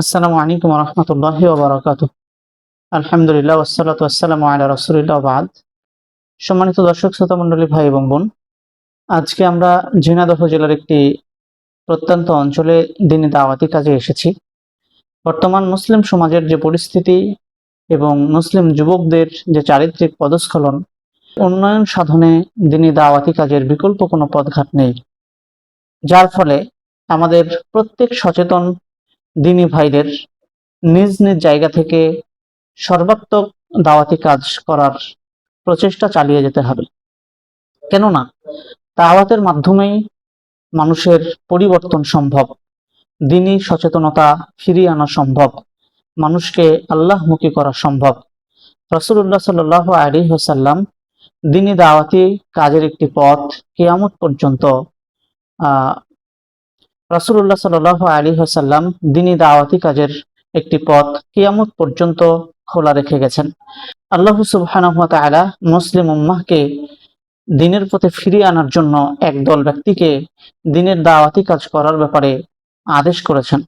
আসসালামু আলাইকুম ওয়া রাহমাতুল্লাহি ওয়া বারাকাতুহু। আলহামদুলিল্লাহ ওয়াসসালাতু ওয়াসসালামু আলা রাসূলিল্লাহ ওয়া বা'দ। সম্মানিত দর্শক শ্রোতা মণ্ডলী, ভাই এবং বোন, আজকে আমরা ঝিনাইদহ জেলার একটি প্রত্যন্ত অঞ্চলে দ্বীনী দাওয়াতি কাজে এসেছি। বর্তমান মুসলিম সমাজের যে পরিস্থিতি এবং মুসলিম যুবকদের যে চারিত্রিক পদস্খলন, উন্নয়ন সাধনে দ্বীনী দাওয়াতি কাজের বিকল্প কোনো পথঘাট নেই, যার ফলে আমাদের প্রত্যেক সচেতন দ্বীনী ভাইদের নিজ নিজ জায়গা থেকে সর্বাত্মক দাওয়াতি কাজ করার প্রচেষ্টা চালিয়ে যেতে হবে। কেননা দাওয়াতের মাধ্যমেই মানুষের পরিবর্তন সম্ভব, দ্বীনী সচেতনতা ফিরিয়ে আনা সম্ভব, মানুষকে আল্লাহমুখী করা সম্ভব। রাসূলুল্লাহ সাল্লাল্লাহু আলাইহি ওয়াসাল্লাম দ্বীনী দাওয়াতি কাজের একটি পথ কিয়ামত পর্যন্ত রাসূলুল্লাহ সাল্লাল্লাহু আলাইহি ওয়াসাল্লাম দ্বীনী দাওয়াতি কাজের একটি পথ কিয়ামত পর্যন্ত খোলা রেখে গেছেন। আল্লাহ সুবহানাহু ওয়া তাআলা মুসলিম উম্মাহকে দ্বীনের পথে ফিরিয়ে আনার জন্য একদল ব্যক্তিকে দ্বীনের দাওয়াতি কাজ করার ব্যাপারে আদেশ করেছেন।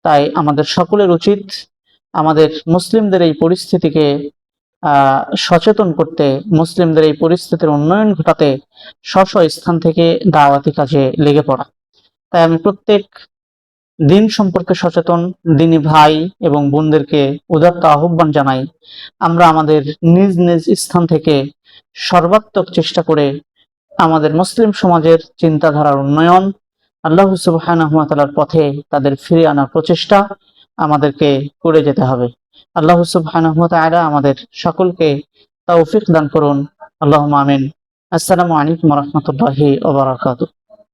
তাই আমাদের সকলের উচিত আমাদের মুসলিমদের এই পরিস্থিতিকে সচেতন করতে, মুসলিমদের এই পরিস্থিতির উন্নয়ন ঘটাতে স্ব স্থান থেকে দাওয়াতি কাজে লেগে পড়া। তাই আমি প্রত্যেক দ্বীন সম্পর্কে সচেতন দ্বীনী ভাই এবং বোনদেরকে উদাত্ত আহ্বান জানাই, আমরা আমাদের নিজ নিজ স্থান থেকে সর্বাত্মক চেষ্টা করে আমাদের মুসলিম সমাজের চিন্তাধারার উন্নয়ন, আল্লাহ সুবহানাহু ওয়া তাআলার পথে তাদের ফিরিয়ে আনার প্রচেষ্টা আমাদেরকে করে যেতে হবে। আল্লাহ সুবহানাহু ওয়া তাআলা আমাদের সকলকে তৌফিক দান করুন। আল্লাহুম্মা আমিন। আসসালামু আলাইকুম ওয়া রাহমাতুল্লাহি ওয়া বারাকাতুহু।